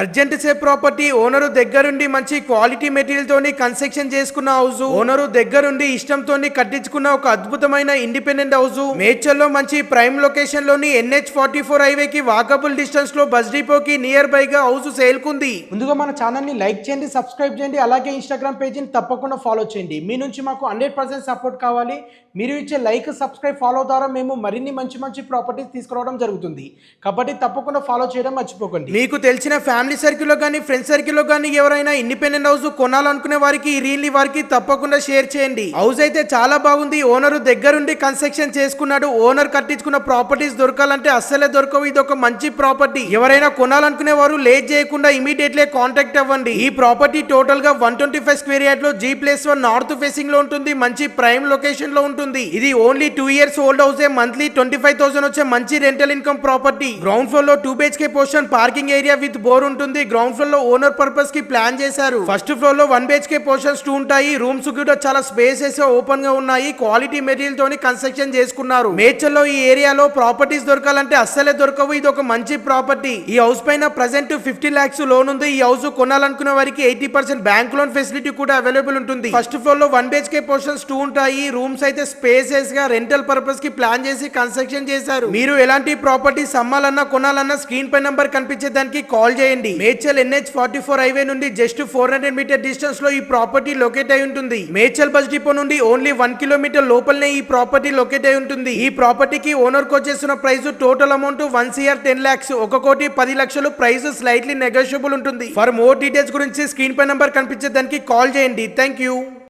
Urgent సే property owner దగ్గరుండి మంచి quality material తోని కన్స్ట్రక్షన్ చేసుకున్న హౌస్, ఓనరు దగ్గరుండి ఇష్టంతోని కట్టించుకున్న ఒక అద్భుతమైన ఇండిపెండెంట్ హౌస్. మేడ్చల్లో మంచి ప్రైమ్ లొకేషన్ లోని NH44 హైవే కి వాకబుల్ డిస్టెన్స్ లో బస్ డిపోకి నియర్ బై గా హౌస్ సేల్ కుంది. ముందుగా మన ఛానల్ ని లైక్ చేయండి, సబ్స్క్రైబ్ చేయండి, అలాగే ఇన్స్టాగ్రామ్ పేజీని తప్పకుండా ఫాలో చేయండి. మీ నుంచి మాకు 100% సపోర్ట్ కావాలి. మీరు ఇచ్చే లైక్, సబ్స్క్రైబ్, ఫాలో ద్వారా మేము మరిన్ని మంచి మంచి ప్రాపర్టీస్ తీసుకురావడం జరుగుతుంది. కాబట్టి తప్పకుండా ఫాలో చేయడం మర్చిపోకండి. మీకు తెలిసిన ఫ్యామిలీ సర్కిల్లో కానీ ఫ్రెండ్స్ సర్కిల్లో కానీ ఎవరైనా ఇండిపెండెంట్ హౌస్ కొనాలనుకునే వారికి ఈ రీల్ ని వారికి తప్పకుండా షేర్ చేయండి. హౌస్ అయితే చాలా బాగుంది. ఓనర్ దగ్గరుండి కన్స్ట్రక్షన్ చేసుకున్నాడు. ఓనర్ కట్టించుకున్న ప్రాపర్టీస్ దొరకాలంటే అస్సలే దొరకవు. ఇది ఒక మంచి ప్రాపర్టీ. ఎవరైనా కొనాలనుకునే వారు లేట్ చేయకుండా ఇమీడియట్లీ కాంటాక్ట్ అవ్వండి. ఈ ప్రాపర్టీ టోటల్ గా 125 స్క్వేర్ యార్డ్ లో G+1 నార్త్ ఫేసింగ్ లో ఉంటుంది. మంచి ప్రైమ్ లొకేషన్ లో ఉంటుంది. ఇది only 2 years old house. Monthly 25,000 వచ్చే మంచి rental income property. Ground floor లో 2 BHK portion parking area with bore ఉంటుంది. గ్రౌండ్ ఫ్లోర్ లో ఓనర్ పర్పస్ కి ప్లాన్ చేశారు. ఫస్ట్ ఫ్లోర్ లో 1 BHK పోర్షన్స్ 2 ఉంటాయి. రూమ్స్ కూడా చాలా స్పేసెస్ ఓపెన్ గా ఉన్నాయి. క్వాలిటీ మెటీరియల్ తోని కన్స్ట్రక్షన్ చేసుకున్నారు. మేడ్చల్లో ఈ ఏరియాలో ప్రాపర్టీస్ దొరకాలంటే అస్సలే దొరకవు. ఇది ఒక మంచి ప్రాపర్టీ. ఈ హౌస్ పైన ప్రెసెంట్ 50 lakhs లోన్ ఉంది. ఈ హౌస్ కొనాలనుకునే వారికి 80% బ్యాంక్ లోన్ ఫెసిలిటీ కూడా అవైలబుల్ ఉంటుంది. ఫస్ట్ ఫ్లోర్ లో 1 BHK పోర్షన్స్ 2 ఉంటాయి. రూమ్స్ అయితే స్పేసెస్ గా రెంటల్ పర్పస్ కి ప్లాన్ చేసి కన్స్ట్రక్షన్ చేశారు. మీరు ఎలాంటి ప్రాపర్టీస్ అమ్మాలన్నా కొనాలన్నా స్క్రీన్ పై నంబర్ కనిపించే దానికి కాల్ చేయండి. మేడ్చల్ NH44 హైవే నుండి జస్ట్ 400 మీటర్ డిస్టెన్స్ లో ఈ ప్రాపర్టీ లొకేట్ అయి ఉంటుంది. మేడ్చల్ బస్ డిపో నుండి ఓన్లీ 1 kilometer లోపలనే ఈ ప్రాపర్టీ లొకేట్ అయి ఉంటుంది. ఈ ప్రాపర్టీకి ఓనర్ కు వచ్చేసిన price total amount 1,10 lakhs, 1,10,00,000. Price slightly negotiable ఉంటుంది. ఫర్ మోర్ డీటెయిల్స్ గురించి స్క్రీన్ పై నంబర్ కనిపించే దానికి కాల్ చేయండి. Thank you.